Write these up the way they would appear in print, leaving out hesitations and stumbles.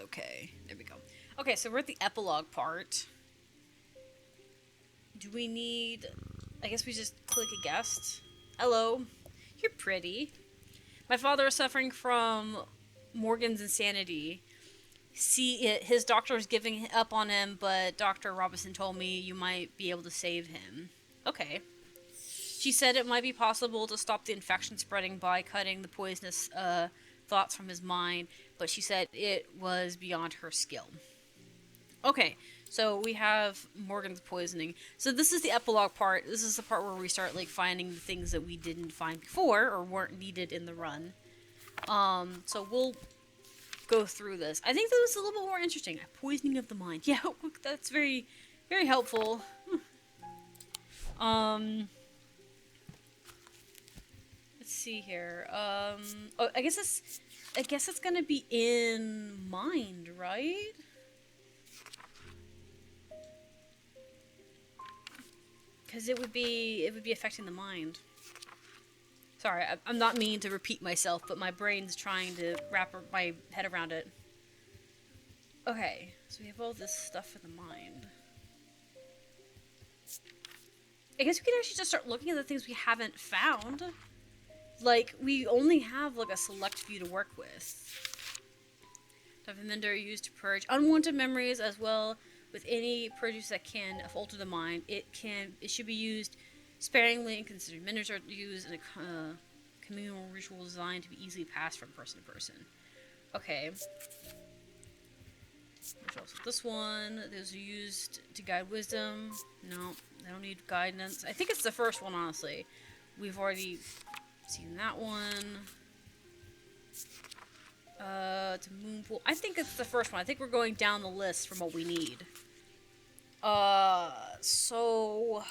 okay. There we go. Okay, so we're at the epilogue part. Do we need... I guess we just click a guest. Hello. You're pretty. My father is suffering from Morgan's insanity. His doctor is giving up on him, but Dr. Robinson told me you might be able to save him. Okay. She said it might be possible to stop the infection spreading by cutting the poisonous thoughts from his mind, but she said it was beyond her skill. Okay, so we have Morgan's poisoning. So this is the epilogue part. This is the part where we start like finding the things that we didn't find before or weren't needed in the run. So we'll go through this. I think that was a little bit more interesting. Poisoning of the mind. Yeah, that's very, very helpful. Let's see here. Oh, I guess it's gonna be in mind, right? Because it would be affecting the mind. Sorry, I'm not meaning to repeat myself, but my brain's trying to wrap my head around it. Okay, so we have all this stuff for the mind. I guess we could actually just start looking at the things we haven't found. Like, we only have, like, a select few to work with. Stuff in Minder used to purge unwanted memories as well with any produce that can alter the mind. It should be used sparingly and considered. Minders are used in a communal ritual designed to be easily passed from person to person. Okay. There's also this one. Those are used to guide wisdom. No, they don't need guidance. I think it's the first one, honestly. We've already seen that one. To Moonpool. I think it's the first one. I think we're going down the list from what we need. So...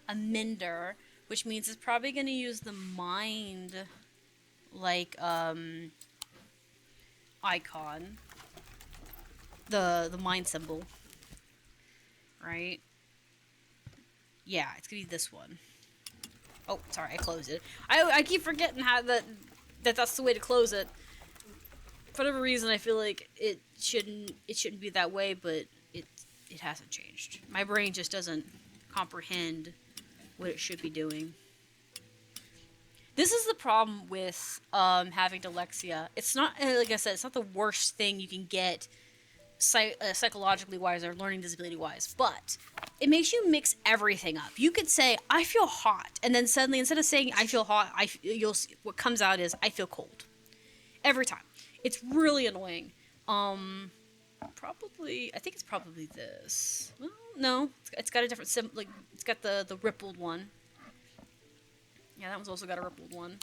a Minder, which means it's probably going to use the mind, like, icon. The mind symbol. Right? Yeah, it's going to be this one. Oh, sorry, I closed it. I keep forgetting how that's the way to close it. For whatever reason, I feel like it shouldn't be that way, but it hasn't changed. My brain just doesn't comprehend what it should be doing. This is the problem with having dyslexia. It's not, like I said, it's not the worst thing you can get psychologically wise or learning disability wise, but it makes you mix everything up. You could say, I feel hot, and then suddenly, instead of saying I feel hot, you'll see, what comes out is I feel cold. Every time. It's really annoying. Probably, I think it's probably this. Well, no, it's got a different like, it's got the rippled one. Yeah, that one's also got a rippled one.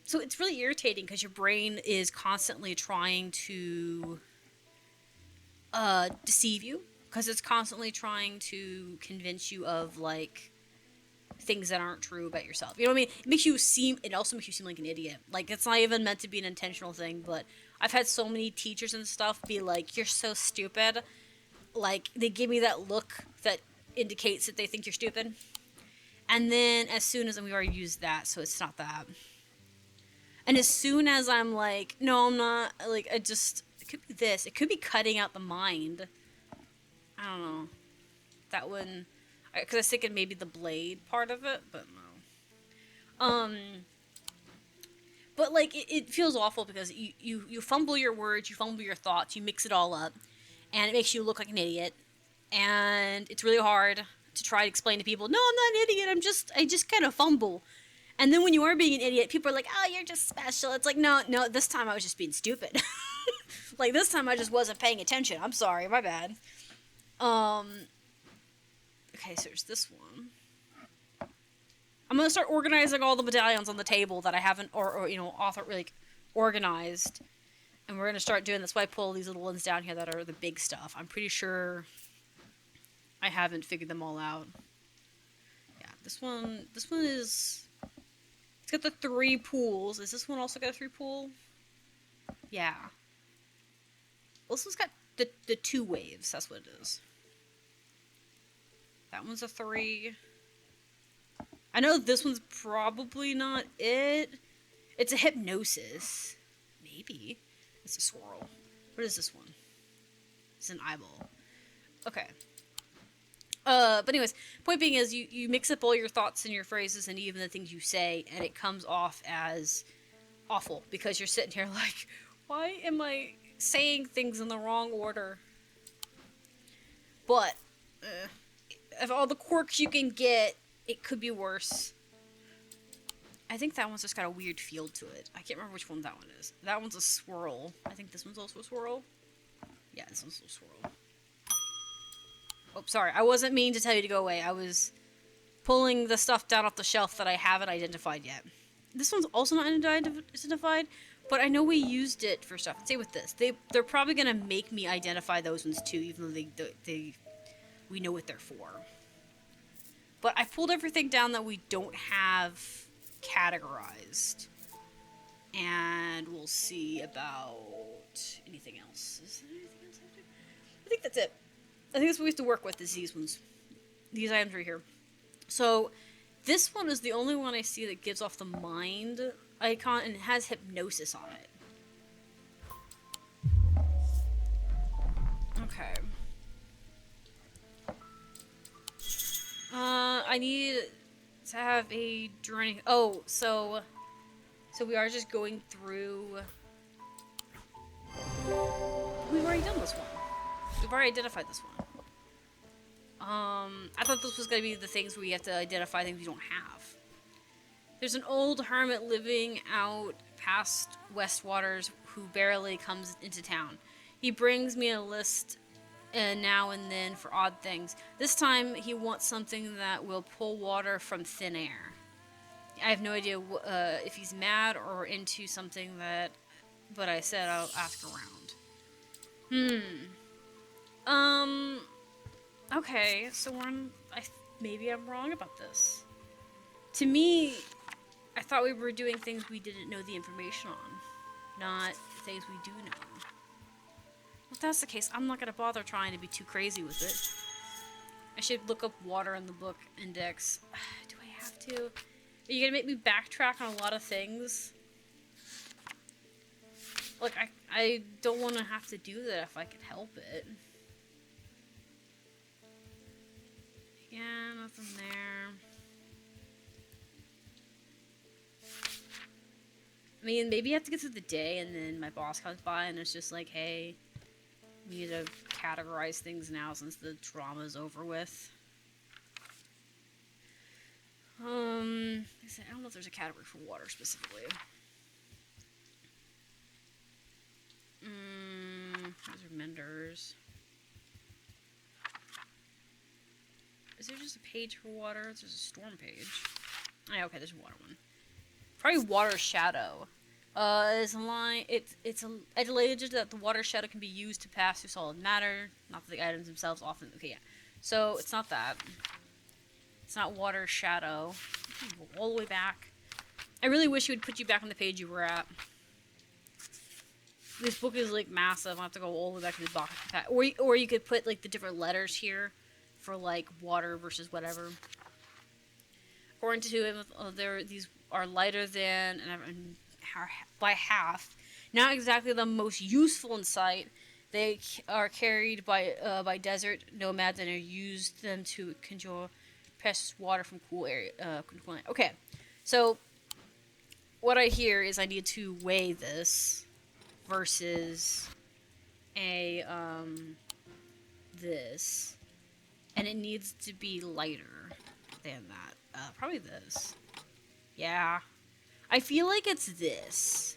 So it's really irritating because your brain is constantly trying to deceive you, because it's constantly trying to convince you of, like, things that aren't true about yourself. You know what I mean? It also makes you seem like an idiot. Like, it's not even meant to be an intentional thing, but I've had so many teachers and stuff be like, you're so stupid. Like, they give me that look that indicates that they think you're stupid. And then as soon as, and we already used that, so it's not that. And as soon as I'm like, no, I'm not, like, it could be this. It could be cutting out the mind. I don't know. That one, because I was thinking maybe the blade part of it, but no. But, like, it feels awful because you fumble your words, you fumble your thoughts, you mix it all up, and it makes you look like an idiot. And it's really hard to try to explain to people, no, I'm not an idiot, I just kind of fumble. And then when you are being an idiot, people are like, oh, you're just special. It's like, no, this time I was just being stupid. Like, this time I just wasn't paying attention. I'm sorry, my bad. Okay, so there's this one. I'm gonna start organizing all the medallions on the table that I haven't, organized. And we're gonna start doing this. That's why I pull these little ones down here that are the big stuff. I'm pretty sure I haven't figured them all out. Yeah, this one is... It's got the 3 pools. Is this one also got a 3 pool? Yeah. Well, this one's got the 2 waves. That's what it is. That one's a 3. I know this one's probably not it. It's a hypnosis. Maybe. It's a swirl. What is this one? It's an eyeball. Okay. But anyways, point being is you mix up all your thoughts and your phrases and even the things you say, and it comes off as awful because you're sitting here like, why am I saying things in the wrong order? But of all the quirks you can get, it could be worse. I think that one's just got a weird feel to it. I can't remember which one that one is. That one's a swirl. I think this one's also a swirl. Yeah, this one's a swirl. Oh, sorry. I wasn't mean to tell you to go away. I was pulling the stuff down off the shelf that I haven't identified yet. This one's also not identified, but I know we used it for stuff. Say with this. They're probably going to make me identify those ones too, even though we know what they're for. But I pulled everything down that we don't have categorized. And we'll see about anything else. Is there anything else I have to do? I think that's it. I think that's what we have to work with, is these ones. These items right here. So, this one is the only one I see that gives off the mind icon and has hypnosis on it. Okay. I need to have a journey. Oh, so we are just going through. We've already done this one. We've already identified this one. I thought this was gonna be the things where you have to identify things you don't have. There's an old hermit living out past Westwaters who barely comes into town. He brings me a list now and then for odd things. This time he wants something that will pull water from thin air. I have no idea if he's mad or into something that, but I said I'll ask around. Okay, so maybe I'm wrong about this. To me, I thought we were doing things we didn't know the information on, not things we do know. Well, if that's the case, I'm not going to bother trying to be too crazy with it. I should look up water in the book index. Do I have to? Are you going to make me backtrack on a lot of things? Like, I don't want to have to do that if I can help it. Yeah, nothing there. I mean, maybe I have to get through the day and then my boss comes by and it's just like, hey, we need to categorize things now since the drama's over with. I don't know if there's a category for water specifically. Those are menders. Is there just a page for water? There's a storm page. Oh, yeah, okay, there's a water one. Probably water shadow. It's a line. It's alleged that the water shadow can be used to pass through solid matter. Not that the items themselves often. Okay, yeah. So it's not that. It's not water shadow. Go all the way back. I really wish it would put you back on the page you were at. This book is like massive. I have to go all the way back to the box. Or you could put like the different letters here for like water versus whatever. According to him, these are lighter than and are by half. Not exactly the most useful in sight. They are carried by desert nomads and are used them to conjure precious water from cool area. Okay, so what I hear is I need to weigh this versus a this, and it needs to be lighter than that. Probably this. Yeah. I feel like it's this.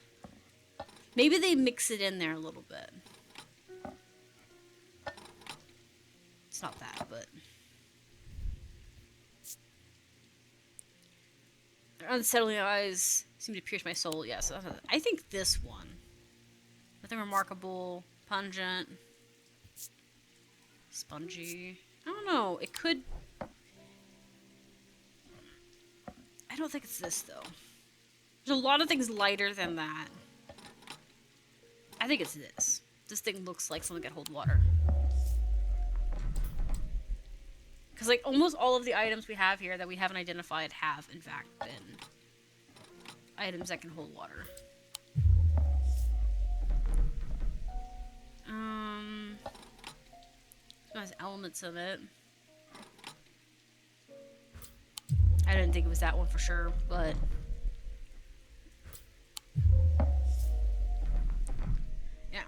Maybe they mix it in there a little bit. It's not that, but... Unsettling eyes seem to pierce my soul. Yes, I think this one. Nothing remarkable. Pungent. Spongy. I don't know. It could... I don't think it's this, though. There's a lot of things lighter than that. I think it's this. This thing looks like something that hold water. Because, like, almost all of the items we have here that we haven't identified have, in fact, been items that can hold water. elements of it. I didn't think it was that one for sure, but... yeah.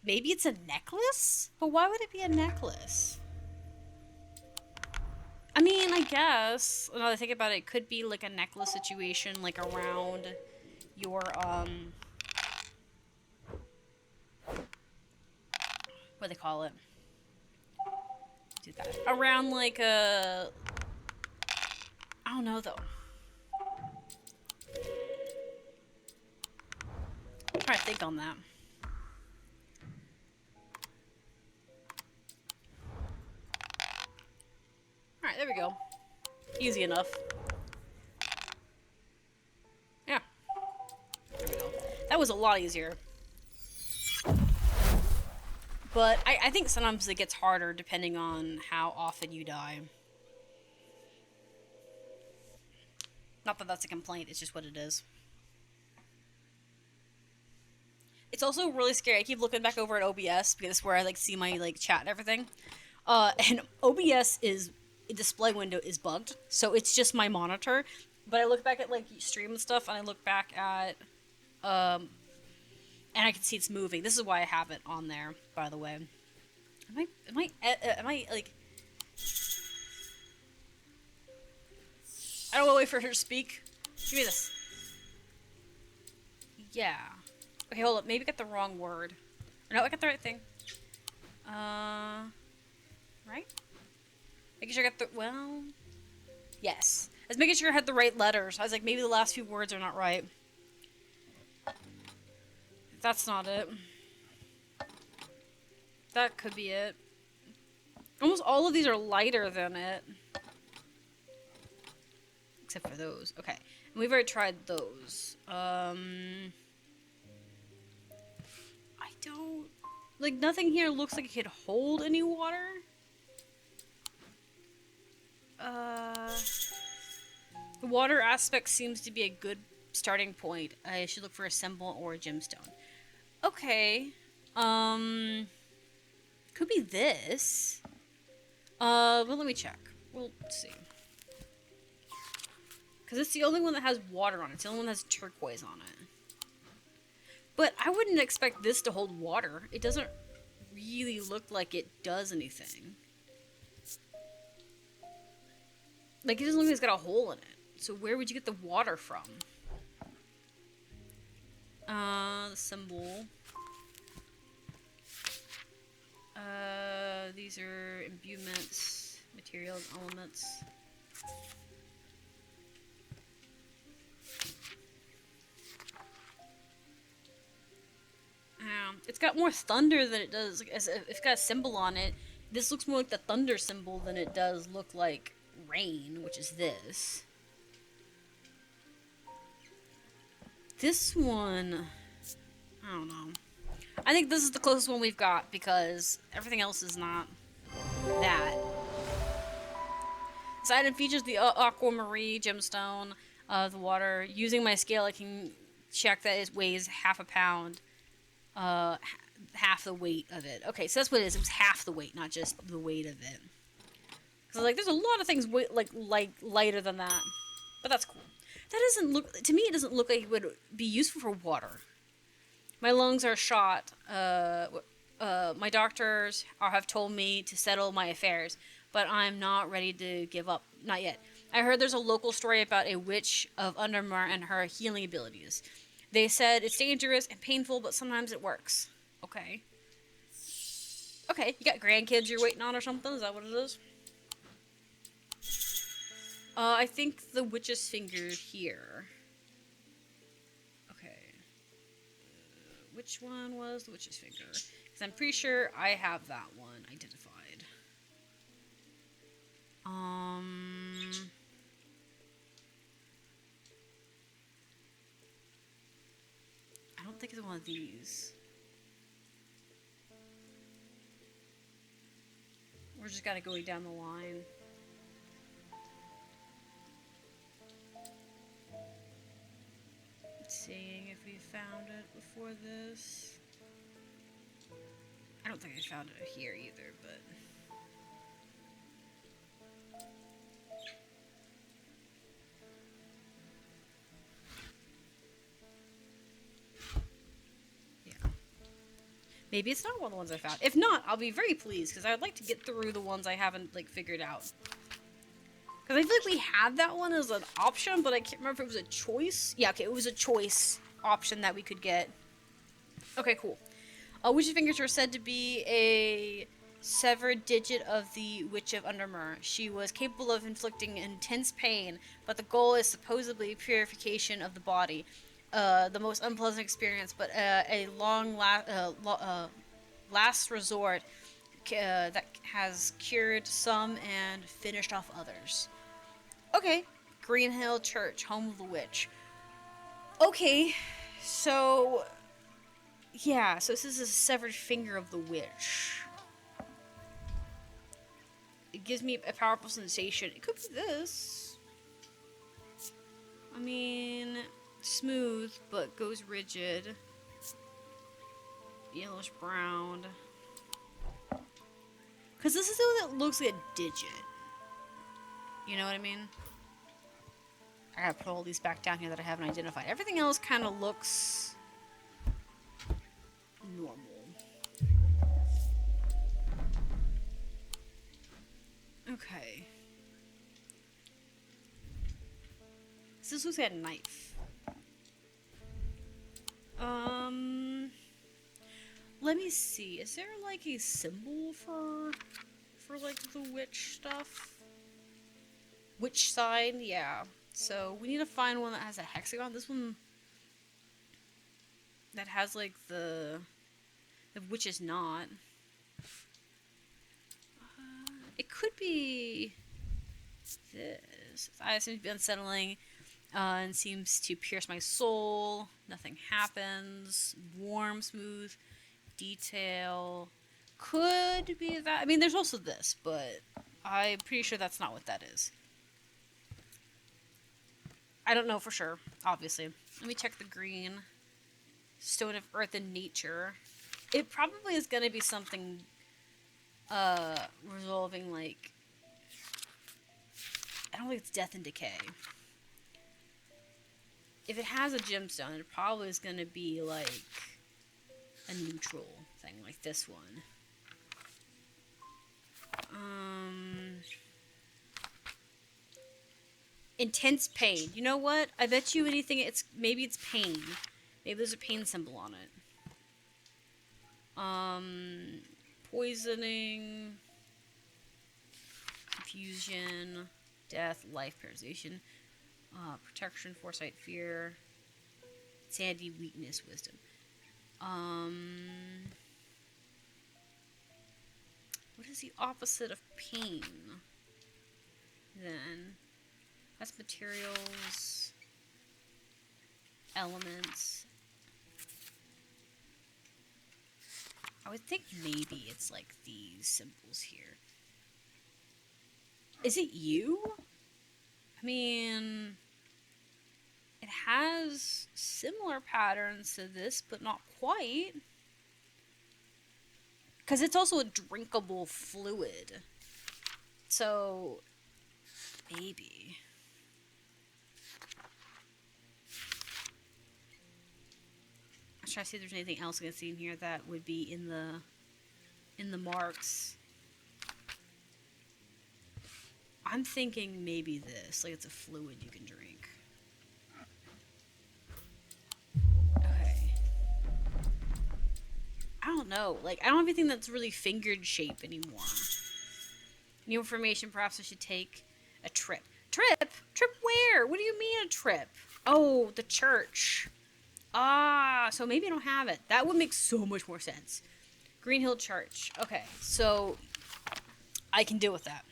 Maybe it's a necklace? But why would it be a necklace? I mean, I guess, now that I think about it, it could be like a necklace situation, like around your, what do they call it? Do that. Around like a, I don't know though. I'm trying to think on that. Alright, there we go. Easy enough. Yeah. There we go. That was a lot easier. But I think sometimes it gets harder depending on how often you die. Not that that's a complaint, it's just what it is. It's also really scary. I keep looking back over at OBS because it's where I like see my like chat and everything. And OBS is display window is bugged, so it's just my monitor. But I look back at like stream and stuff, and I look back at and I can see it's moving. This is why I have it on there, by the way. Am I like? I don't want to wait for her to speak. Give me this. Yeah. Okay, hold up. Maybe I got the wrong word. Or no, I got the right thing. Right? Making sure I got the, well, yes. I was making sure I had the right letters. I was like, maybe the last few words are not right. That's not it. That could be it. Almost all of these are lighter than it. Except for those. Okay. And we've already tried those. I don't... like, nothing here looks like it could hold any water. The water aspect seems to be a good starting point. I should look for a symbol or a gemstone. Okay. Could be this. But let me check. We'll see. Because it's the only one that has water on it. It's the only one that has turquoise on it. But I wouldn't expect this to hold water. It doesn't really look like it does anything. Like, it doesn't look like it's got a hole in it. So where would you get the water from? The symbol. These are imbuements, materials, elements. It's got more thunder than it does. Like, as if it's got a symbol on it. This looks more like the thunder symbol than it does look like rain, which is this. This one, I don't know. I think this is the closest one we've got because everything else is not that. This item features the aquamarine gemstone of the water. Using my scale, I can check that it weighs half a pound. Half the weight of it. Okay, so that's what it is. It was half the weight, not just the weight of it. Because, like, there's a lot of things lighter than that. But that's cool. That doesn't look... to me, it doesn't look like it would be useful for water. My lungs are shot. My doctors have told me to settle my affairs, but I'm not ready to give up. Not yet. I heard there's a local story about a witch of Undermere and her healing abilities. They said it's dangerous and painful, but sometimes it works. Okay. Okay, you got grandkids you're waiting on or something? Is that what it is? I think the witch's finger here. Okay. Which one was the witch's finger? Because I'm pretty sure I have that one identified. I don't think it's one of these. We're just gotta go down the line. Seeing if we found it before this. I don't think I found it here either, but... Maybe it's not one of the ones I found. If not, I'll be very pleased, because I'd like to get through the ones I haven't, like, figured out. Because I feel like we had that one as an option, but I can't remember if it was a choice. Yeah, okay, it was a choice option that we could get. Okay, cool. Witch's fingers were said to be a severed digit of the Witch of Undermere. She was capable of inflicting intense pain, but the goal is supposedly purification of the body. The most unpleasant experience, but a last resort that has cured some and finished off others. Okay, Greenhill Church, home of the witch. Okay, so yeah, so this is a severed finger of the witch. It gives me a powerful sensation. It could be this. I mean, smooth, but goes rigid. Yellowish brown. Because this is the one that looks like a digit. You know what I mean? I gotta put all these back down here that I haven't identified. Everything else kind of looks normal. Okay. So this looks like a knife. Let me see. Is there like a symbol for like the witch stuff? Witch sign? Yeah. So we need to find one that has a hexagon. This one that has like the witch is not. It could be this. I seem to be unsettling and seems to pierce my soul. Nothing happens. Warm, smooth, detail. Could be that. I mean, there's also this, but I'm pretty sure that's not what that is. I don't know for sure, obviously. Let me check the green. Stone of Earth and Nature. It probably is going to be something resolving, like... I don't think it's death and decay. If it has a gemstone, it probably is going to be, like, a neutral thing, like this one. Intense pain. You know what? I bet you anything maybe it's pain. Maybe there's a pain symbol on it. Poisoning, confusion, death, life, paralyzation, protection, foresight, fear, sanity, weakness, wisdom. What is the opposite of pain? Then that's materials, elements. I would think maybe it's like these symbols here. Is it you? I mean, it has similar patterns to this, but not quite. Because it's also a drinkable fluid. So, maybe. I'm trying to see if there's anything else I can see in here that would be in the marks. I'm thinking maybe this, like it's a fluid you can drink. Okay. I don't know. Like, I don't have anything that's really fingered shape anymore. New information, perhaps I should take a trip. Trip? Trip where? What do you mean a trip? Oh, the church. Ah, so maybe I don't have it. That would make so much more sense. Greenhill Church. Okay, so I can deal with that.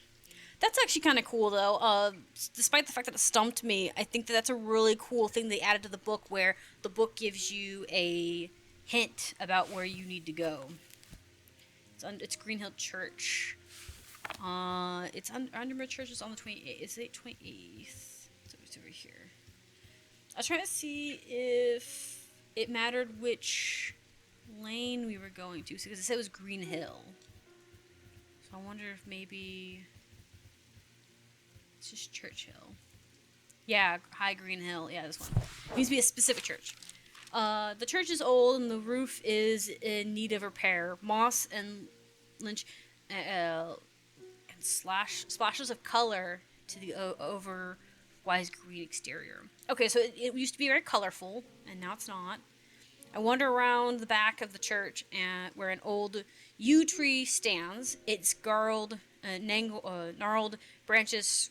That's actually kind of cool, though. Despite the fact that it stumped me, I think that that's a really cool thing they added to the book, where the book gives you a hint about where you need to go. It's Greenhill Church. Undermere Church is on the 28th. Is it 28th? So it's over here. I was trying to see if it mattered which lane we were going to. Because it said it was Green Hill. So I wonder if maybe it's just Churchill. Yeah, High Green Hill. Yeah, this one. It needs to be a specific church. The church is old and the roof is in need of repair. Moss and lynch and splashes of color to the overwise green exterior. Okay, so it used to be very colorful, and now it's not. I wander around the back of the church where an old yew tree stands. Its gnarled branches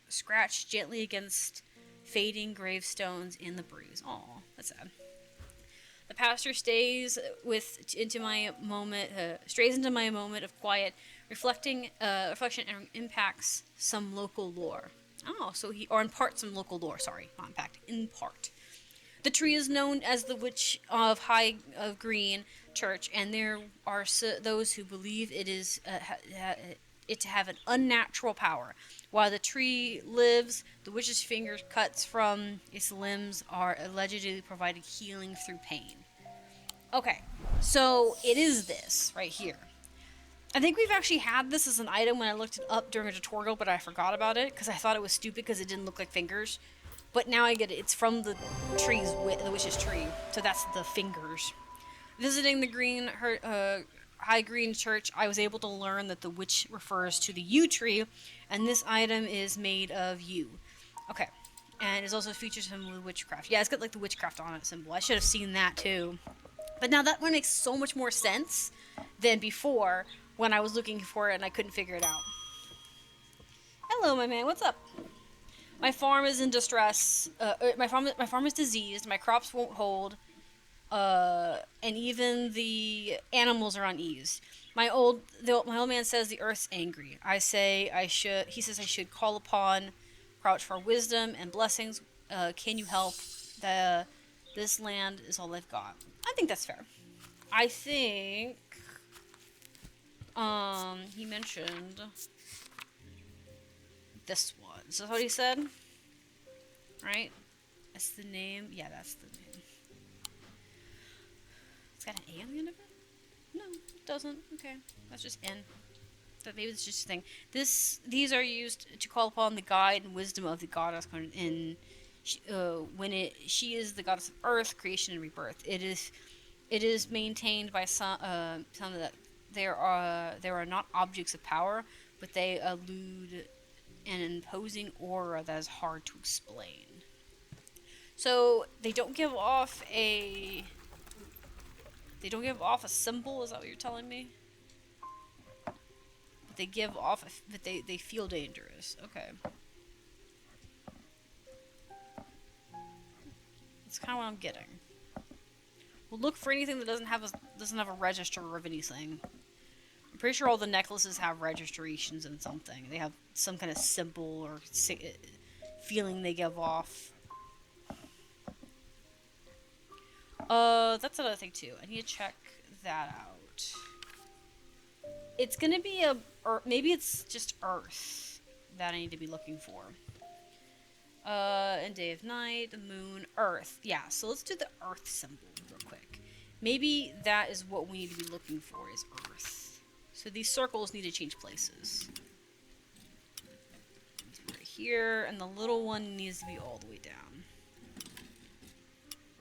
scratch gently against fading gravestones in the breeze. Aw, that's sad. The pastor strays into my moment of quiet, reflection and impacts some local lore. Oh, or imparts some local lore. Sorry, not impact. Impart. The tree is known as the Witch of High Green Church, and there are those who believe it is it to have an unnatural power. While the tree lives, the witch's finger cuts from its limbs are allegedly providing healing through pain. Okay, so it is this right here. I think we've actually had this as an item when I looked it up during a tutorial, but I forgot about it because I thought it was stupid because it didn't look like fingers. But now I get it. It's from the witch's tree. So that's the fingers. Visiting the High Green Church, I was able to learn that the witch refers to the yew tree, and this item is made of yew. Okay. And it also features some witchcraft. Yeah, it's got like the witchcraft on it symbol. I should have seen that too. But now that one makes so much more sense than before when I was looking for it and I couldn't figure it out. Hello, my man. What's up? My farm is in distress. My farm is diseased. My crops won't hold. And even the animals are uneased. My old man says the earth's angry. He says I should call upon crouch for wisdom and blessings. Can you help? This land is all I've got. I think that's fair. I think he mentioned this one. Is that what he said? Right? That's the name? Yeah, that's the name. It's got an A on the end of it? No, it doesn't. Okay. That's just N. But maybe it's just a thing. These are used to call upon the guide and wisdom of the goddess she is the goddess of earth, creation, and rebirth. It is maintained by some that there are not objects of power, but they elude an imposing aura that is hard to explain. So they don't give off a symbol. Is that what you're telling me? But they give off, but they feel dangerous. Okay. That's kind of what I'm getting. We'll look for anything that doesn't have a register of anything. I'm pretty sure all the necklaces have registrations in something. They have some kind of symbol or feeling they give off. That's another thing too. I need to check that out. It's gonna be maybe it's just Earth that I need to be looking for. And day of night, the moon, Earth. Yeah, so let's do the Earth symbol real quick. Maybe that is what we need to be looking for, is Earth. So these circles need to change places. Right here, and the little one needs to be all the way down.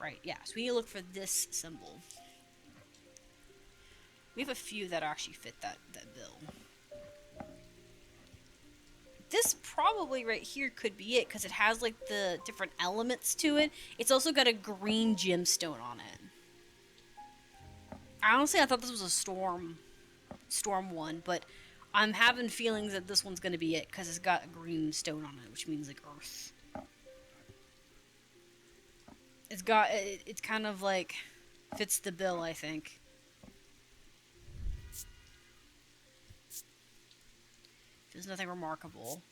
Right, yeah, so we need to look for this symbol. We have a few that actually fit that bill. This probably right here could be it, because it has like the different elements to it. It's also got a green gemstone on it. Honestly, I thought this was a storm one, but I'm having feelings that this one's going to be it, because it's got a green stone on it, which means like earth. It's kind of like fits the bill, I think. There's nothing remarkable.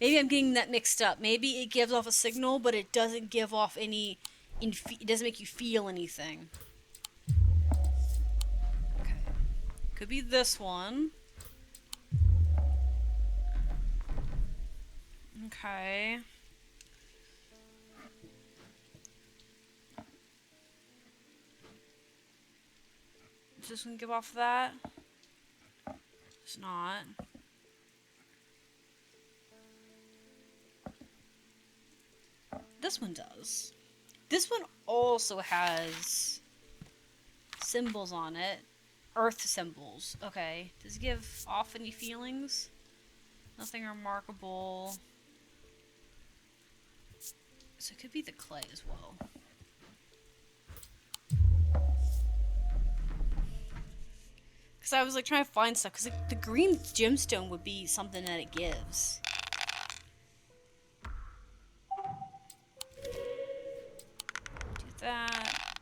Maybe I'm getting that mixed up. Maybe it gives off a signal, but it doesn't give off any... it doesn't make you feel anything. Okay. Could be this one. Okay. Does this one give off that? It's not. This one does. This one also has symbols on it. Earth symbols. Okay. Does it give off any feelings? Nothing remarkable. So it could be the clay as well. Because I was like trying to find stuff. Because like, the green gemstone would be something that it gives. Do that.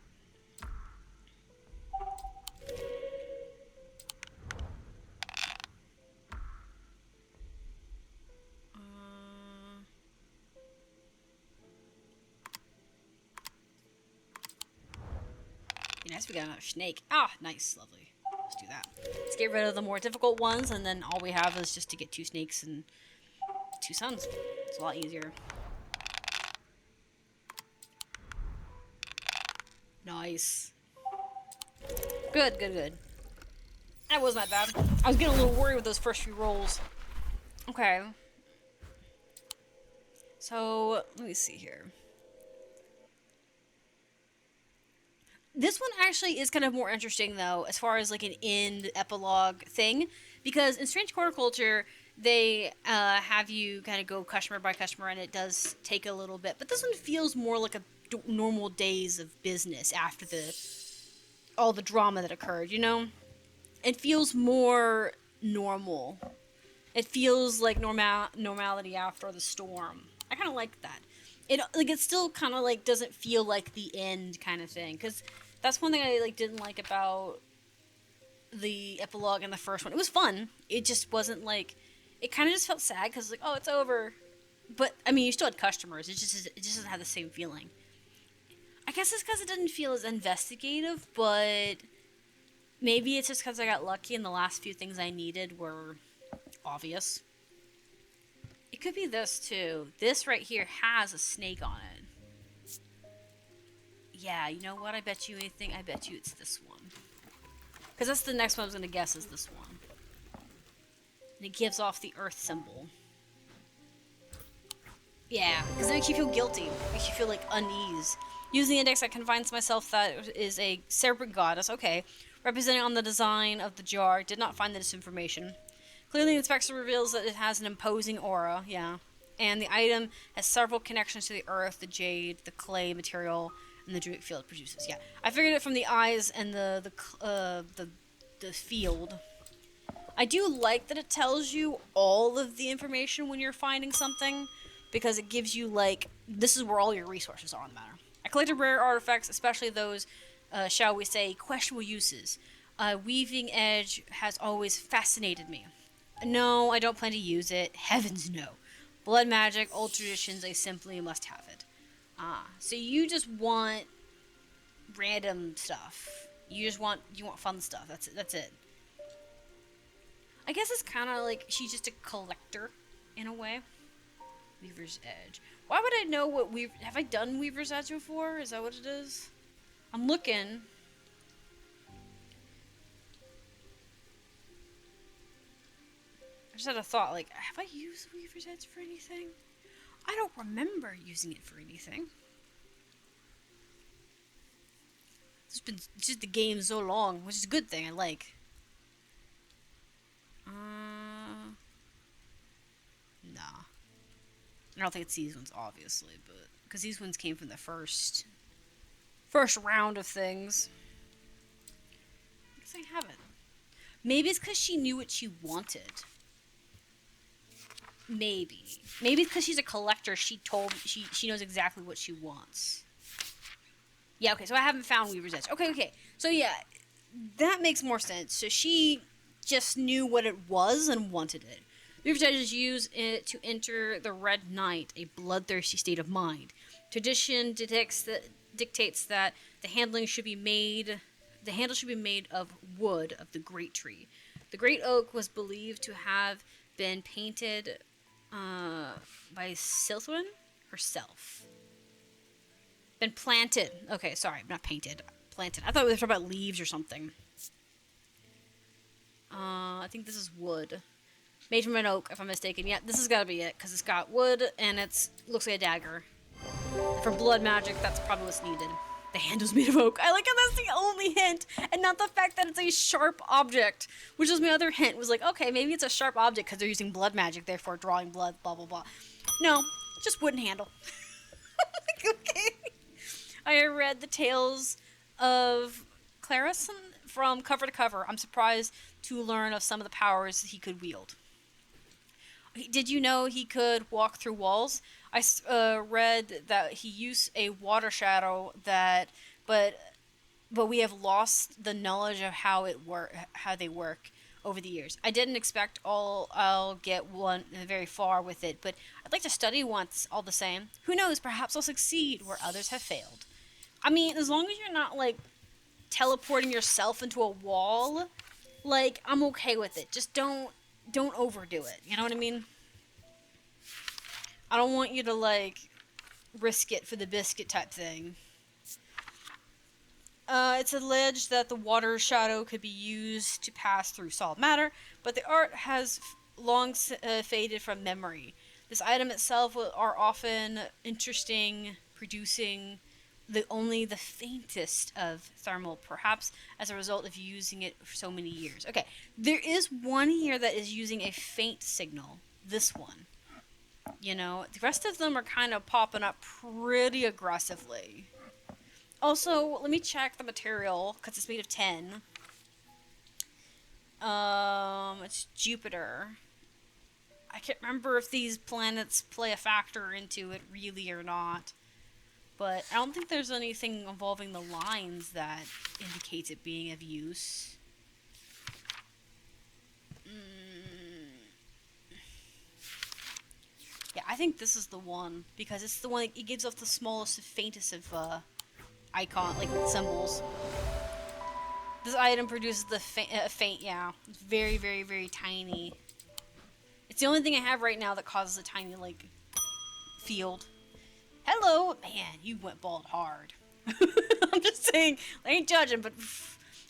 Be nice if we got another snake. Ah, nice, lovely. Let's do that. Let's get rid of the more difficult ones, and then all we have is just to get 2 snakes and 2 suns. It's a lot easier. Nice. Good, good, good. That wasn't that bad. I was getting a little worried with those first few rolls. Okay. So, let me see here. This one actually is kind of more interesting, though, as far as like an end epilogue thing, because in Strange Horticulture, they have you kind of go customer by customer, and it does take a little bit. But this one feels more like a normal days of business after all the drama that occurred. You know, it feels more normal. It feels like normality after the storm. I kind of like that. It still kind of like doesn't feel like the end kind of thing, because that's one thing I like didn't like about the epilogue in the first one. It was fun. It just wasn't like, it kind of just felt sad because like, oh, it's over. But I mean, you still had customers. It just doesn't have the same feeling. I guess it's because it didn't feel as investigative, but maybe it's just because I got lucky and the last few things I needed were obvious. It could be this too. This right here has a snake on it. Yeah, you know what? I bet you anything. I bet you it's this one. Because that's the next one I was going to guess is this one. And it gives off the earth symbol. Yeah, because it makes you feel guilty. It makes you feel like unease. Using the index, I convince myself that it is a cerebrate goddess. Okay. Representing on the design of the jar. Did not find this information. Clearly, the inspection reveals that it has an imposing aura. Yeah. And the item has several connections to the earth, the jade, the clay material, and the druidic field it produces. Yeah, I figured it from the eyes and the field. I do like that it tells you all of the information when you're finding something, because it gives you like, this is where all your resources are on the matter. I collected rare artifacts, especially those, shall we say, questionable uses. Weaving edge has always fascinated me. No, I don't plan to use it. Heavens no. Blood magic, old traditions, I simply must have it. So you just want random stuff. You want fun stuff. That's it. I guess it's kind of like she's just a collector in a way. Weaver's Edge. Why would I know what have I done Weaver's Edge before? Is that what it is? I'm looking. I just had a thought, like, have I used Weaver's Edge for anything? I don't remember using it for anything. It's just the game so long, which is a good thing. I like. Nah. I don't think it's these ones, obviously, but because these ones came from the first round of things. I guess I haven't. Maybe it's because she knew what she wanted. Maybe it's because she's a collector. She knows exactly what she wants. Yeah, okay, so I haven't found Weaver's Edge. Okay. So yeah, that makes more sense. So she just knew what it was and wanted it. Weaver's Edge is used to enter the Red Night, a bloodthirsty state of mind. Tradition dictates that the handle should be made of wood of the great tree. The great oak was believed to have been painted by Silthwyn herself. Been planted. Okay, sorry, not painted. Planted. I thought we were talking about leaves or something. I think this is wood. Made from an oak, if I'm mistaken. Yeah, this has got to be it, because it's got wood, and it looks like a dagger. For blood magic, that's probably what's needed. The handle's made of oak. I like how that's the only hint, and not the fact that it's a sharp object, which was my other hint. Was like, okay, maybe it's a sharp object because they're using blood magic, therefore drawing blood, blah, blah, blah. No, just wooden handle. Like, okay. I read the tales of Clarus from cover to cover. I'm surprised to learn of some of the powers he could wield. Did you know he could walk through walls? I read that he used a water shadow but we have lost the knowledge of how they work over the years. I didn't expect I'll get one very far with it, but I'd like to study once all the same. Who knows? Perhaps I'll succeed where others have failed. I mean, as long as you're not like teleporting yourself into a wall, like I'm okay with it. Just don't overdo it. You know what I mean? I don't want you to, like, risk it for the biscuit type thing. It's alleged that the water shadow could be used to pass through solid matter, but the art has long faded from memory. This item itself are often interesting, producing only the faintest of thermal, perhaps as a result of using it for so many years. Okay, there is one here that is using a faint signal. This one. You know, the rest of them are kind of popping up pretty aggressively. Also, let me check the material, because it's made of tin. It's Jupiter. I can't remember if these planets play a factor into it really or not. But I don't think there's anything involving the lines that indicates it being of use. Yeah, I think this is the one, because it's the one it gives off the smallest, faintest of icon, like symbols. This item produces the faint, yeah. It's very, very, very tiny. It's the only thing I have right now that causes a tiny, like, field. Hello! Man, you went bald hard. I'm just saying, I ain't judging, but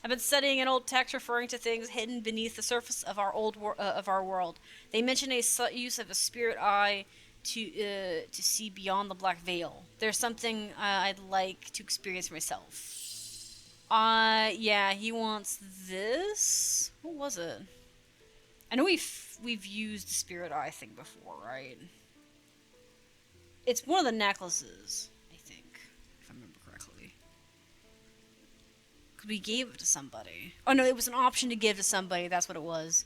I've been studying an old text referring to things hidden beneath the surface of our world. They mention a use of a spirit eye to see beyond the black veil. There's something I'd like to experience myself. Yeah, he wants this. What was it? I know we've used the spirit eye thing before, right? It's one of the necklaces, I think, if I remember correctly. Because we gave it to somebody. Oh no, it was an option to give to somebody. That's what it was.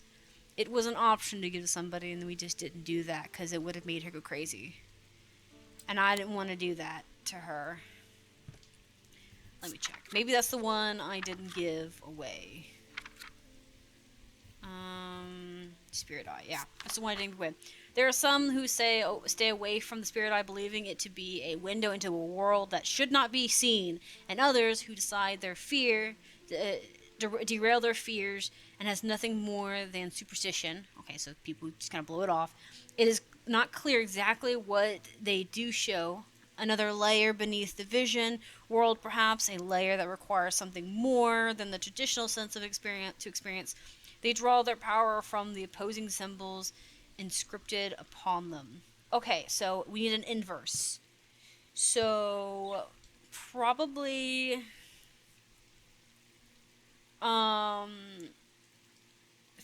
It was an option to give to somebody, and we just didn't do that because it would have made her go crazy. And I didn't want to do that to her. Let me check. Maybe that's the one I didn't give away. Spirit Eye. Yeah, that's the one I didn't give away. There are some who say, stay away from the Spirit Eye, believing it to be a window into a world that should not be seen, and others who decide their fear, derail their fears, and has nothing more than superstition. Okay, so people just kind of blow it off. It is not clear exactly what they do show. Another layer beneath the vision world, perhaps a layer that requires something more than the traditional sense of experience. They draw their power from the opposing symbols inscripted upon them. Okay, so we need an inverse. So probably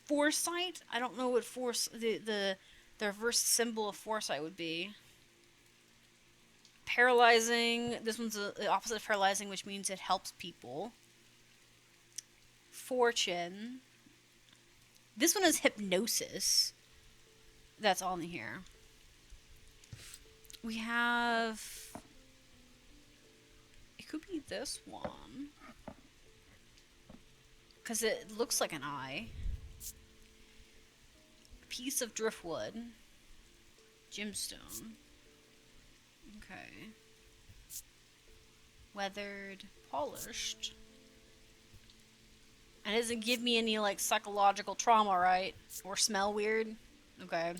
foresight. I don't know what the reverse symbol of foresight would be. Paralyzing. This one's the opposite of paralyzing, which means it helps people. Fortune. This one is hypnosis. That's on here. We have... It could be this one. Because it looks like an eye. Piece of driftwood. Gemstone. Okay. Weathered. Polished. And it doesn't give me any, like, psychological trauma, right? Or smell weird? Okay.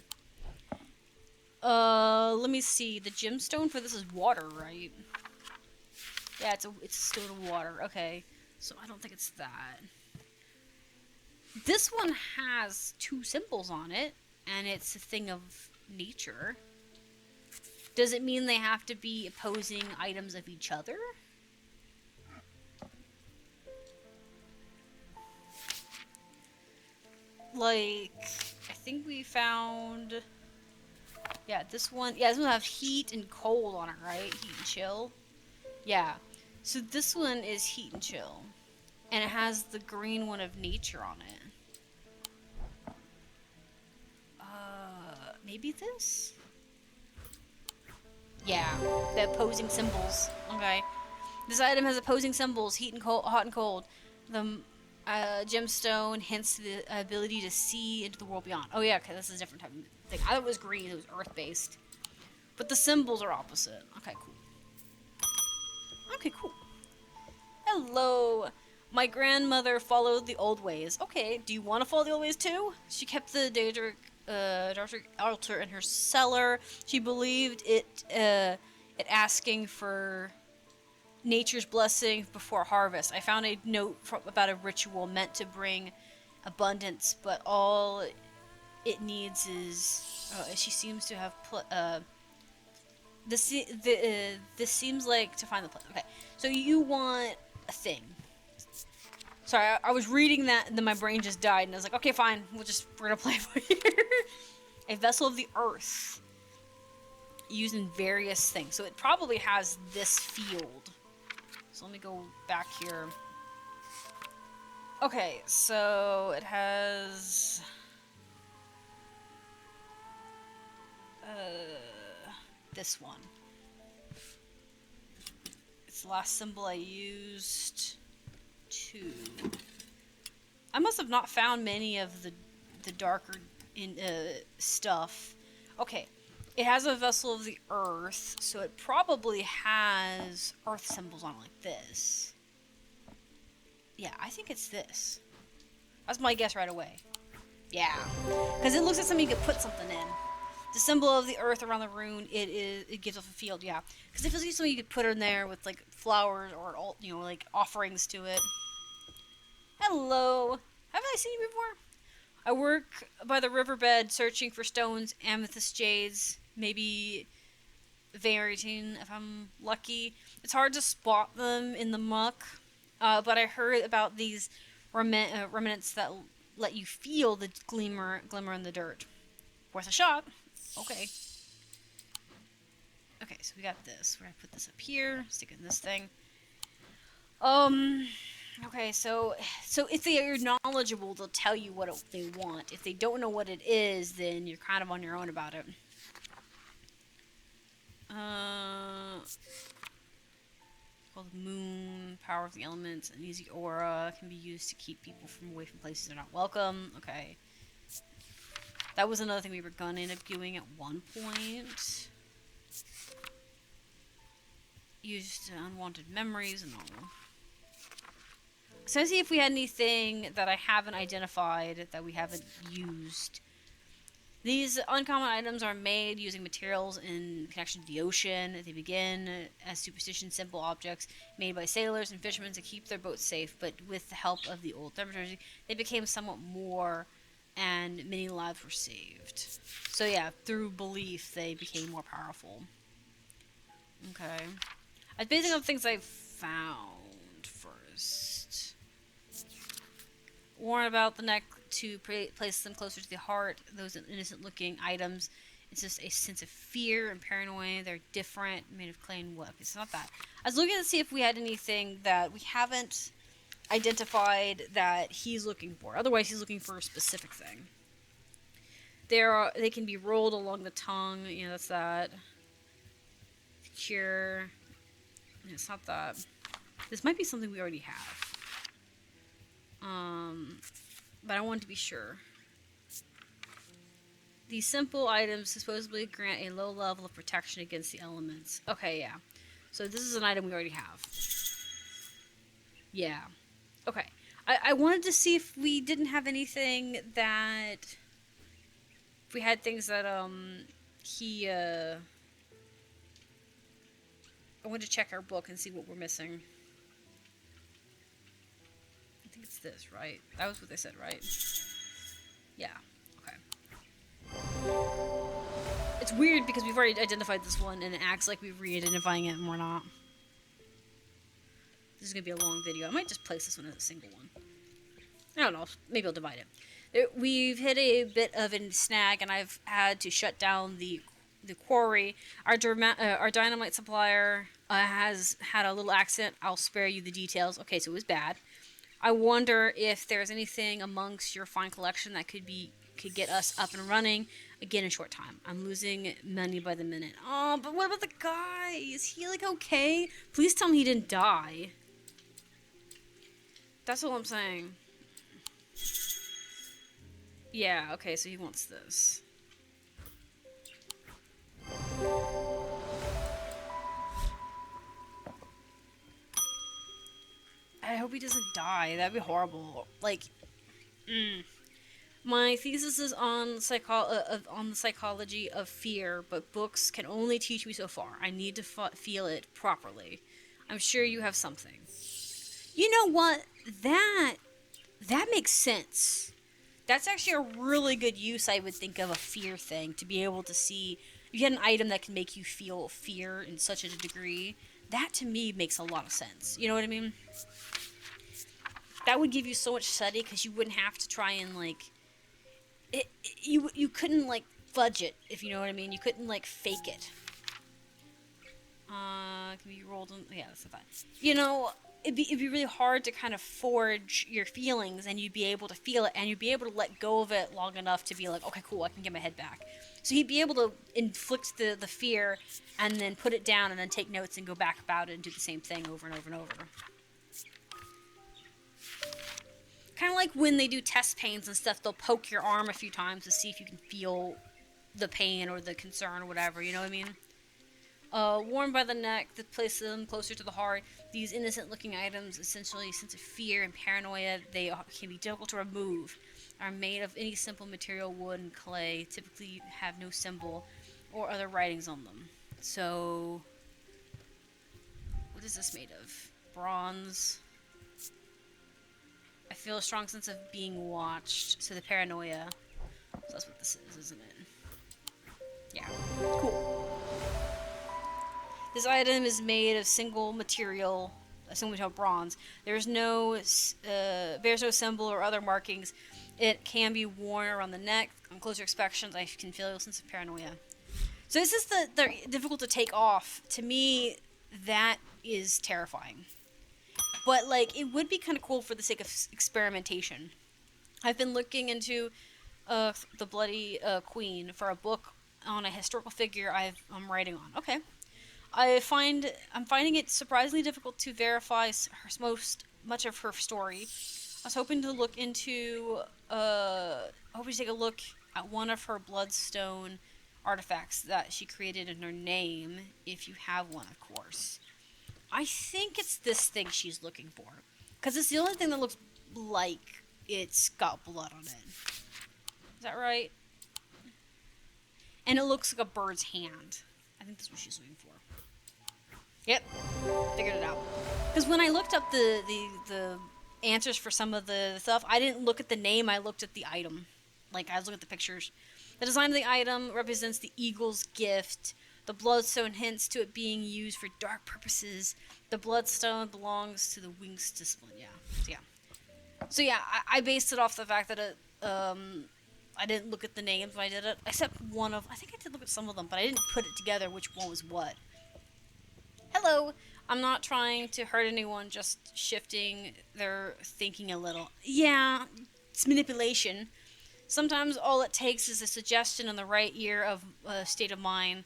Let me see. The gemstone for this is water, right? Yeah, it's a stone of water. Okay. So I don't think it's that. This one has 2 symbols on it, and it's a thing of nature. Does it mean they have to be opposing items of each other? Like, I think we found... Yeah, this one... Yeah, this one has heat and cold on it, right? Heat and chill. Yeah. So this one is heat and chill. And it has the green one of nature on it. Maybe this? Yeah, the opposing symbols. Okay. This item has opposing symbols, heat and cold, hot and cold. The gemstone hints the ability to see into the world beyond. Oh yeah, okay, this is a different type of thing. I thought it was green, it was earth-based. But the symbols are opposite. Okay, cool. Okay, cool. Hello. My grandmother followed the old ways. Okay, do you want to follow the old ways too? She kept the Daedric altar in her cellar. She believed it asking for nature's blessing before harvest. I found a note about a ritual meant to bring abundance, but all it needs is... she seems to have... This seems like to find the place. Okay, so you want a thing. Sorry, I was reading that, and then my brain just died, and I was like, okay, fine, we're gonna play for here. A vessel of the earth. Used in various things. So it probably has this field. So let me go back here. Okay, so it has... this one. It's the last symbol I used. 2. I must have not found many of the darker stuff. Okay, it has a vessel of the earth, so it probably has earth symbols on it like this. Yeah, I think it's this. That's my guess right away. Yeah, because it looks like something you could put something in. The symbol of the earth around the rune, it gives off a field, yeah. Because it feels like something you could put in there with like flowers or like offerings to it. Hello. Haven't I seen you before? I work by the riverbed searching for stones, amethyst jades, maybe veritine if I'm lucky. It's hard to spot them in the muck, but I heard about these remnants that let you feel the glimmer in the dirt. Worth a shot. Okay. Okay, so we got this. We're gonna put this up here, stick it in this thing. Okay, so if they are knowledgeable, they'll tell you what they want. If they don't know what it is, then you're kind of on your own about it. Called Moon, power of the elements, an easy aura, can be used to keep people away from places they're not welcome. Okay. That was another thing we were gonna end up doing at one point. Used unwanted memories and all. So let's see if we had anything that I haven't identified that we haven't used. These uncommon items are made using materials in connection to the ocean. They begin as superstition simple objects made by sailors and fishermen to keep their boats safe, but with the help of the old thaumaturgy, they became somewhat more, and many lives were saved. So yeah, through belief, they became more powerful. Okay. I was basing on things I found first. Warn about the neck to place them closer to the heart. Those innocent-looking items. It's just a sense of fear and paranoia. They're different, made of clay and wood. It's not that. I was looking to see if we had anything that we haven't identified that he's looking for. Otherwise, he's looking for a specific thing. They can be rolled along the tongue. You know, that's that. Cure. It's not that. This might be something we already have. But I want to be sure. These simple items supposedly grant a low level of protection against the elements. Okay, yeah. So this is an item we already have. Yeah. Okay. I wanted to see if we didn't have anything that... If we had things that, I wanted to check our book and see what we're missing. think it's this, right? That was what they said, right? Yeah. Okay. It's weird because we've already identified this one and it acts like we're re-identifying it and we're not. This is going to be a long video. I might just place this one as a single one. I don't know. Maybe I'll divide it. We've hit a bit of a snag and I've had to shut down the quarry. Our dynamite supplier has had a little accident. I'll spare you the details. Okay, so it was bad. I wonder if there's anything amongst your fine collection that could get us up and running again in a short time. I'm losing money by the minute. Oh, but what about the guy? Is he like okay? Please tell me he didn't die. That's all I'm saying. Yeah, okay, so he wants this. I hope he doesn't die. That'd be horrible. Like, my thesis is on the psychology of fear, but books can only teach me so far. I need to feel it properly. I'm sure you have something. You know what? That makes sense. That's actually a really good use, I would think, of a fear thing. To be able to see, you get an item that can make you feel fear in such a degree. That, to me, makes a lot of sense. You know what I mean? That would give you so much study, because you wouldn't have to try and, like... You couldn't, like, fudge it, if you know what I mean. You couldn't, like, fake it. Can be rolled on... Yeah, that's the thought. You know... It'd be really hard to kind of forge your feelings, and you'd be able to feel it, and you'd be able to let go of it long enough to be like, okay, cool, I can get my head back. So he'd be able to inflict the fear, and then put it down, and then take notes and go back about it and do the same thing over and over and over. Kind of like when they do test pains and stuff, they'll poke your arm a few times to see if you can feel the pain or the concern or whatever, you know what I mean? Worn by the neck that places them closer to the heart. These innocent-looking items, essentially a sense of fear and paranoia, they can be difficult to remove. Are made of any simple material, wood and clay. Typically have no symbol or other writings on them. So, what is this made of? Bronze. I feel a strong sense of being watched. So the paranoia. So that's what this is, isn't it? Yeah. Cool. This item is made of single material bronze. Bears no symbol or other markings. It can be worn around the neck. On closer inspections, I can feel a sense of paranoia. So this is the difficult to take off. To me, that is terrifying. But like, it would be kind of cool for the sake of experimentation. I've been looking into the Bloody Queen for a book on a historical figure I'm writing on. Okay. I'm finding it surprisingly difficult to verify much of her story. I was hoping to look into, take a look at one of her bloodstone artifacts that she created in her name, if you have one, of course. I think it's this thing she's looking for, because it's the only thing that looks like it's got blood on it. Is that right? And it looks like a bird's hand. I think that's what she's looking for. Yep, figured it out. Because when I looked up the answers for some of the stuff, I didn't look at the name, I looked at the item. Like, I was looking at the pictures. The design of the item represents the eagle's gift. The bloodstone hints to it being used for dark purposes. The bloodstone belongs to the wings discipline. Yeah. So yeah, I based it off the fact that I didn't look at the names when I did it. Except I think I did look at some of them, but I didn't put it together which one was what. Hello, I'm not trying to hurt anyone, just shifting their thinking a little. Yeah, it's manipulation. Sometimes all it takes is a suggestion in the right ear of a state of mind.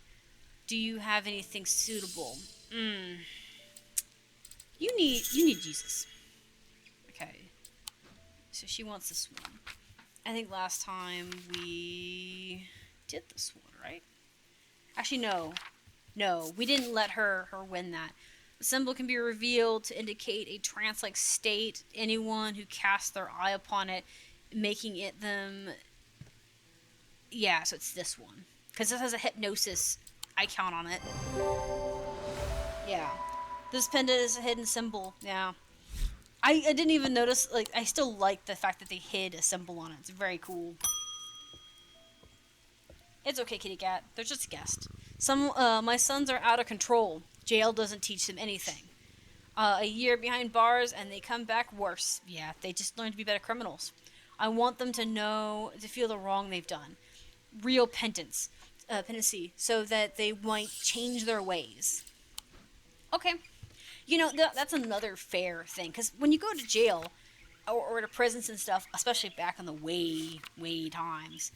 Do you have anything suitable? You need Jesus. Okay. So she wants this one. I think last time we did this one, right? Actually, no. No, we didn't let her win that. The symbol can be revealed to indicate a trance-like state. Anyone who casts their eye upon it, making it them... Yeah, so it's this one. Because this has a hypnosis icon on it. Yeah. This pendant is a hidden symbol. Yeah. I didn't even notice, like, I still like the fact that they hid a symbol on it. It's very cool. It's okay, kitty cat. They're just a guest. My sons are out of control. Jail doesn't teach them anything. A year behind bars and they come back worse. Yeah, they just learn to be better criminals. I want them to feel the wrong they've done. Real penancy, so that they might change their ways. Okay. That's another fair thing, because when you go to jail, or to prisons and stuff, especially back in the way times,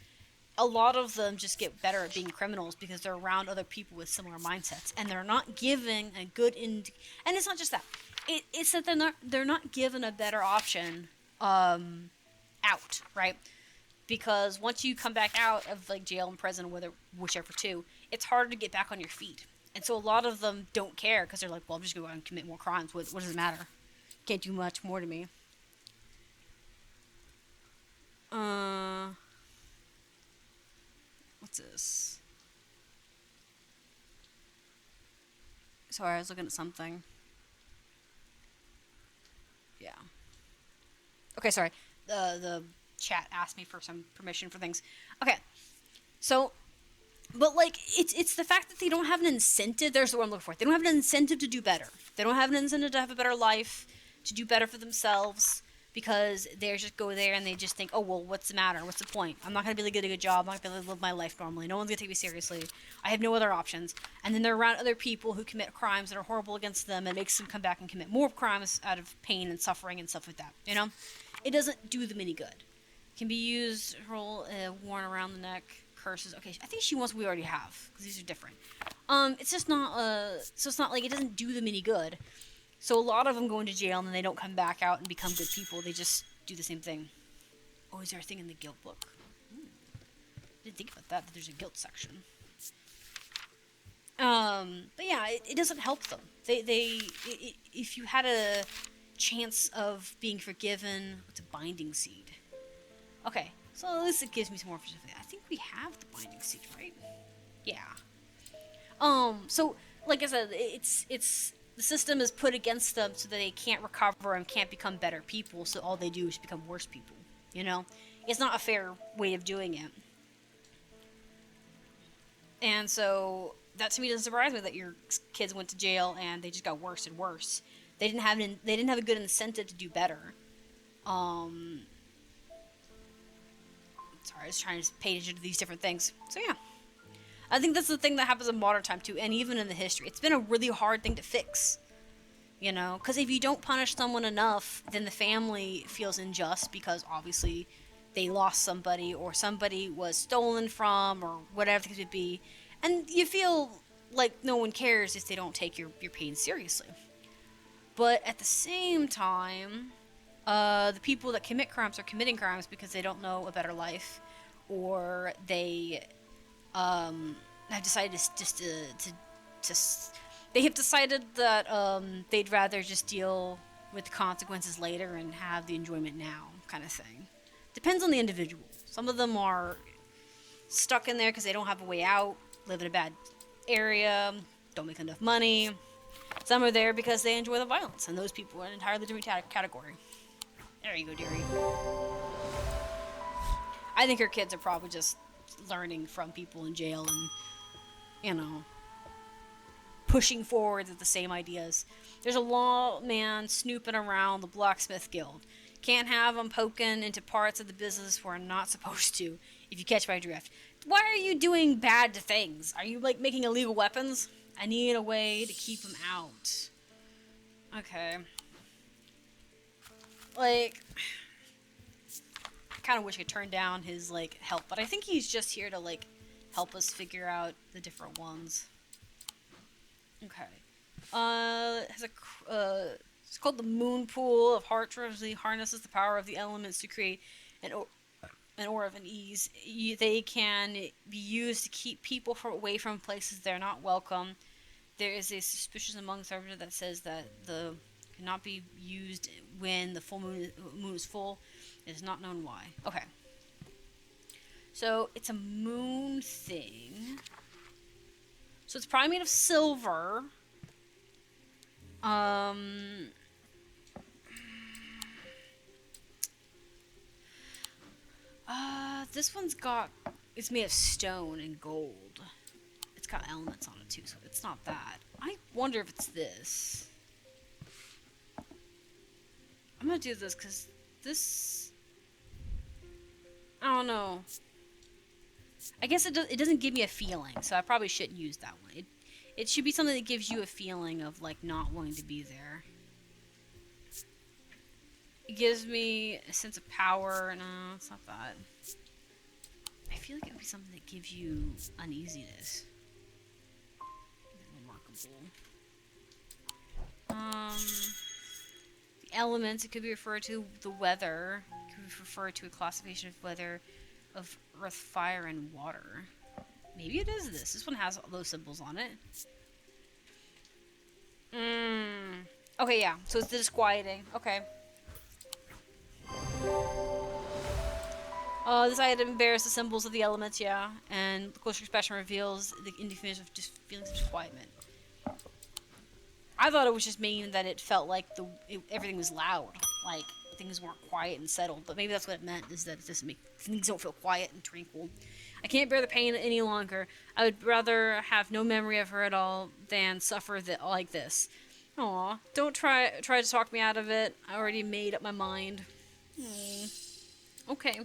a lot of them just get better at being criminals because they're around other people with similar mindsets, and they're not given a good and it's not just that. It's that they're not given a better option out, right? Because once you come back out of like jail and prison, whichever two, it's harder to get back on your feet. And so a lot of them don't care because they're like, well, I'm just going to go out and commit more crimes. What does it matter? Can't do much more to me. What's this? Sorry, I was looking at something. Yeah. Okay, sorry. The chat asked me for some permission for things. Okay. So, but like it's the fact that they don't have an incentive. There's the word I'm looking for. They don't have an incentive to do better. They don't have an incentive to have a better life, to do better for themselves, because they just go there and they just think, oh well, what's the matter? What's the point? I'm not gonna be able to get a good job. I'm not gonna be able to live my life normally. No one's gonna take me seriously. I have no other options. And then they're around other people who commit crimes that are horrible against them, and makes them come back and commit more crimes out of pain and suffering and stuff like that. It doesn't do them any good. Can be used, worn around the neck. Curses. Okay, I think she wants we already have, because these are different. It's just not, so it's not like it doesn't do them any good. So a lot of them go into jail and then they don't come back out and become good people. They just do the same thing. Oh, is there a thing in the guilt book? Didn't think about that there's a guilt section. But yeah, it doesn't help them. If you had a chance of being forgiven, what's a binding seed? Okay. So at least it gives me some more specific. I think we have the binding seed, right? Yeah. So like I said, it's the system is put against them so that they can't recover and can't become better people. So all they do is become worse people. It's not a fair way of doing it. And so that to me doesn't surprise me that your kids went to jail and they just got worse and worse. They didn't have a good incentive to do better. Sorry, I was trying to pay attention to these different things. So yeah. I think that's the thing that happens in modern time too, and even in the history. It's been a really hard thing to fix. Because if you don't punish someone enough, then the family feels unjust because obviously they lost somebody or somebody was stolen from or whatever the case would be. And you feel like no one cares if they don't take your pain seriously. But at the same time, the people that commit crimes are committing crimes because they don't know a better life, or they have decided they have decided that they'd rather just deal with the consequences later and have the enjoyment now, kind of thing. Depends on the individual. Some of them are stuck in there because they don't have a way out, live in a bad area, don't make enough money. Some are there because they enjoy the violence, and those people are an entirely different category. There you go, dearie. I think her kids are probably just learning from people in jail and, pushing forward with the same ideas. There's a lawman snooping around the blacksmith guild. Can't have them poking into parts of the business we're not supposed to, if you catch my drift. Why are you doing bad things? Are you, making illegal weapons? I need a way to keep them out. Okay. I kind of wish I could turn down his, help. But I think he's just here to, help us figure out the different ones. Okay. It has it's called the Moon Pool of Heart Treasury. Harnesses the power of the elements to create an aura of unease. They can be used to keep people away from places they're not welcome. There is a suspicion among servers that says that the cannot be used when the full moon is full. It is not known why. Okay. So it's a moon thing. So it's probably made of silver. this one's got... It's made of stone and gold. It's got elements on it too, so it's not that. I wonder if it's this. I'm gonna do this because this... I don't know. I guess it doesn't give me a feeling, so I probably shouldn't use that one. It should be something that gives you a feeling of, like, not wanting to be there. It gives me a sense of power. No, it's not that. I feel like it would be something that gives you uneasiness. Remarkable. The elements, it could be referred to the weather. It could be referred to a classification of weather of earth, fire, and water. Maybe it is this. This one has all those symbols on it. Okay, yeah. So it's the disquieting. Okay. This item bears the symbols of the elements, yeah. And the closer expression reveals the indication of just feelings of disquietment. I thought it was just meaning that it felt like everything was loud. Like, things weren't quiet and settled. But maybe that's what it meant, is that it doesn't make... Things don't feel quiet and tranquil. I can't bear the pain any longer. I would rather have no memory of her at all than suffer like this. Aw, don't try to talk me out of it. I already made up my mind. Okay.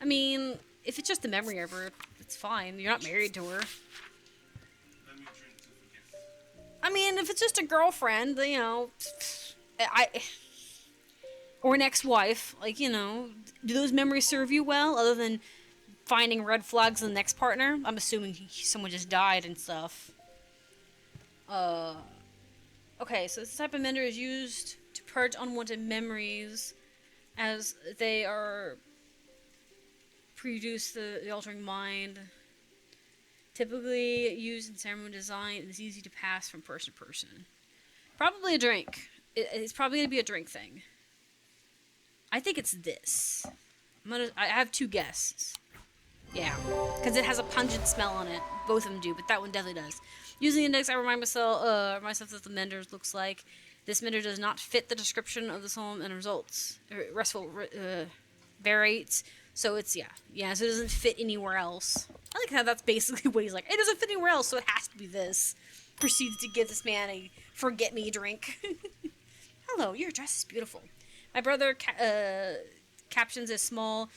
I mean, if it's just the memory of her, it's fine. You're not married to her. I mean, if it's just a girlfriend, you know, or an ex-wife, like, you know, do those memories serve you well, other than finding red flags in the next partner? I'm assuming someone just died and stuff. Okay, so this type of mender is used to purge unwanted memories as they are produce the altering mind. Typically used in ceremony design, it is easy to pass from person to person. Probably a drink. It's probably going to be a drink thing. I think it's this. I have two guesses. Yeah, because it has a pungent smell on it. Both of them do, but that one definitely does. Using the index, I remind myself that the mender looks like. This mender does not fit the description of the psalm and results. Restful variates. So it's, yeah, so it doesn't fit anywhere else. I like how that's basically what he's like. It doesn't fit anywhere else, so it has to be this. Proceeds to give this man a forget-me drink. Hello, your dress is beautiful. My brother captains a small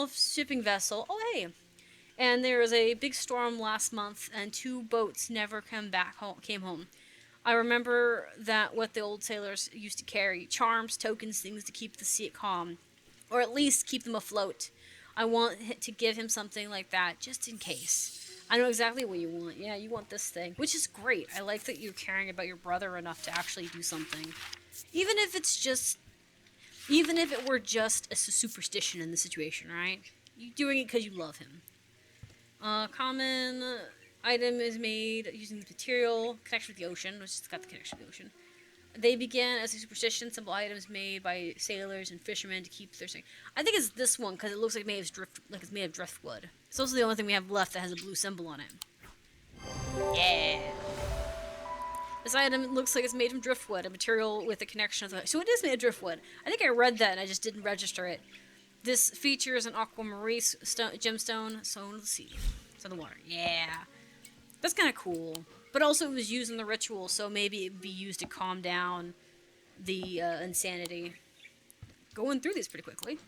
shipping vessel. Oh, hey. And there was a big storm last month, and 2 boats never came home. I remember that what the old sailors used to carry, charms, tokens, things to keep the sea calm, or at least keep them afloat. I want to give him something like that, just in case. I know exactly what you want. Yeah, you want this thing, which is great. I like that you're caring about your brother enough to actually do something. Even if it were just a superstition in the situation, right? You're doing it because you love him. Common item is made using the material, connection with the ocean, which has got the connection with the ocean. They began as a superstition, simple items made by sailors and fishermen to keep their... I think it's this one, because it looks like it's made of driftwood. It's also the only thing we have left that has a blue symbol on it. Yeah! This item looks like it's made from driftwood, a material with a connection with the... So it is made of driftwood. I think I read that and I just didn't register it. This features an aquamarine gemstone sewn to the sea. So the water. Yeah. That's kind of cool. But also it was used in the ritual, so maybe it would be used to calm down the insanity. Going through these pretty quickly.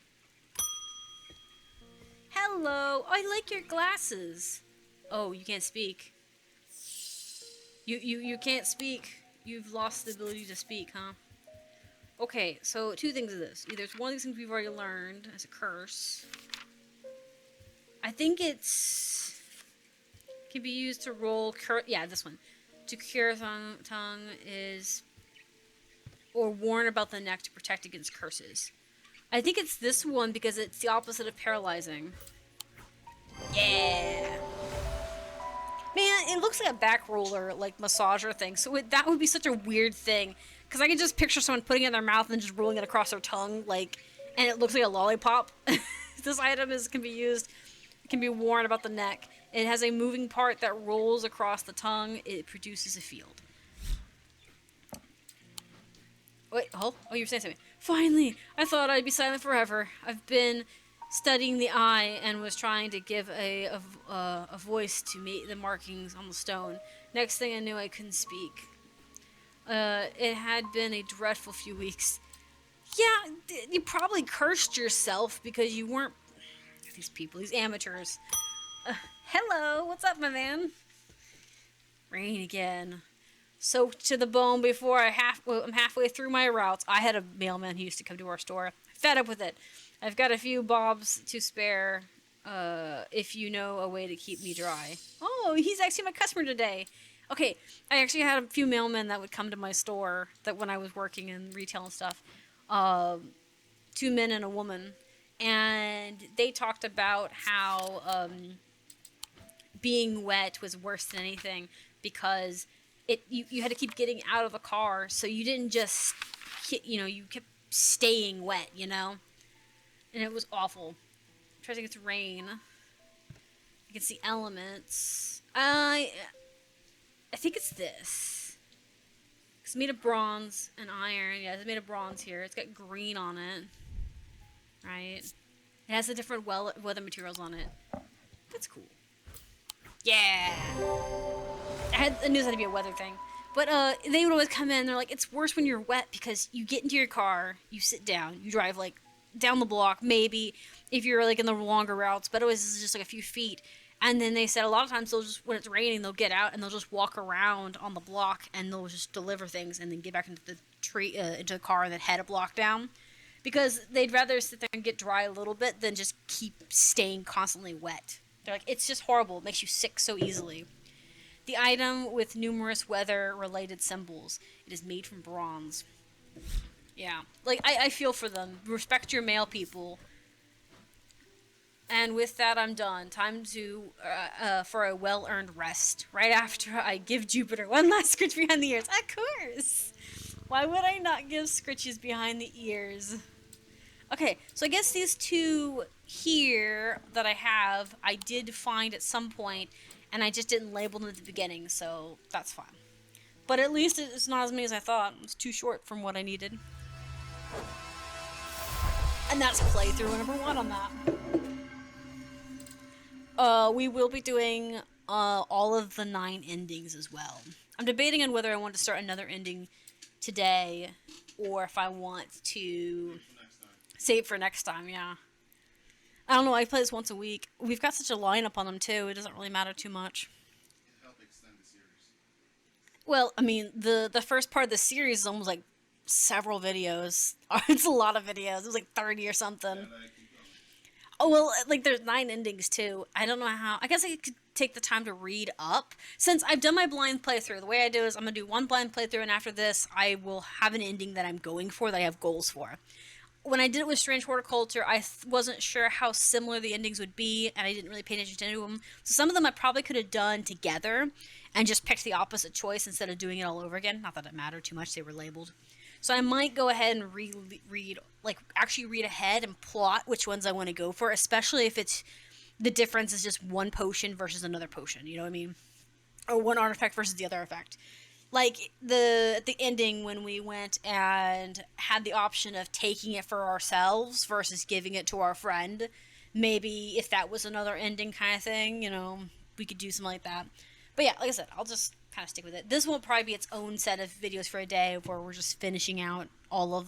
Hello! Oh, I like your glasses! Oh, you can't speak. You can't speak. You've lost the ability to speak, huh? Okay, so 2 things of this. Either it's one of these things we've already learned as a curse. I think it's... can be used to roll... yeah, this one. To cure tongue is... or warn about the neck to protect against curses. I think it's this one because it's the opposite of paralyzing. Yeah! Man, it looks like a back roller, like, massager thing. So that would be such a weird thing. Because I can just picture someone putting it in their mouth and just rolling it across their tongue, like, and it looks like a lollipop. This item can be used, it can be worn about the neck. It has a moving part that rolls across the tongue. It produces a field. Wait, oh, you were saying something. Finally! I thought I'd be silent forever. I've been studying the eye and was trying to give a voice to the markings on the stone. Next thing I knew, I couldn't speak. It had been a dreadful few weeks. Yeah, you probably cursed yourself because you weren't. These people, these amateurs. Hello, what's up, my man? Rain again. Soaked to the bone before I'm halfway through my routes. I had a mailman who used to come to our store. Fed up with it. I've got a few bobs to spare. If you know a way to keep me dry. Oh, he's actually my customer today. Okay, I actually had a few mailmen that would come to my store that when I was working in retail and stuff. 2 men and a woman, and they talked about how being wet was worse than anything because you had to keep getting out of the car, so you didn't just you kept staying wet, and it was awful. I'm trying to get to rain. You can see elements. I think it's this. It's made of bronze and iron. Yeah, it's made of bronze here. It's got green on it. Right? It has the different weather materials on it. That's cool. Yeah! I knew this had to be a weather thing. But they would always come in, they're like, it's worse when you're wet because you get into your car, you sit down, you drive like down the block, maybe, if you're like in the longer routes, but it was just like a few feet. And then they said a lot of times they'll just, when it's raining, they'll get out and they'll just walk around on the block and they'll just deliver things and then get back into the car and then head a block down. Because they'd rather sit there and get dry a little bit than just keep staying constantly wet. They're like, it's just horrible. It makes you sick so easily. The item with numerous weather-related symbols. It is made from bronze. Yeah. Like, I feel for them. Respect your male people. And with that, I'm done. Time for a well-earned rest. Right after I give Jupiter one last scritch behind the ears. Of course! Why would I not give scritches behind the ears? Okay, so I guess these two here that I have, I did find at some point, and I just didn't label them at the beginning, so that's fine. But at least it's not as many as I thought. It's too short from what I needed. And that's playthrough number 1 on that. We will be doing all of the 9 endings as well. I'm debating on whether I want to start another ending today, or if I want to save for next time, yeah. I don't know, I play this once a week. We've got such a lineup on them, too. It doesn't really matter too much. Help extend the series. Well, I mean, the first part of the series is almost like several videos. It's a lot of videos. It was like 30 or something. Yeah, Oh, well, like, there's 9 endings, too. I don't know how... I guess I could take the time to read up. Since I've done my blind playthrough, the way I do is I'm going to do one blind playthrough, and after this, I will have an ending that I'm going for, that I have goals for. When I did it with Strange Horticulture, I wasn't sure how similar the endings would be, and I didn't really pay attention to them. So some of them I probably could have done together, and just picked the opposite choice instead of doing it all over again. Not that it mattered too much, they were labeled. So I might go ahead and actually read ahead and plot which ones I want to go for, especially if it's the difference is just one potion versus another potion, you know what I mean? Or one artifact versus the other effect. Like the ending when we went and had the option of taking it for ourselves versus giving it to our friend. Maybe if that was another ending kind of thing, we could do something like that. But yeah, like I said, I'll just kind of stick with it. This will probably be its own set of videos for a day where we're just finishing out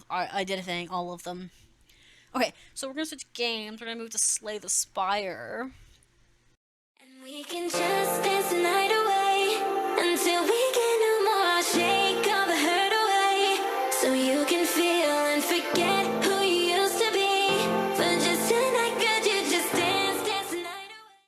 identifying all of them. Okay, so we're going to switch games. We're going to move to Slay the Spire. And we can just dance tonight.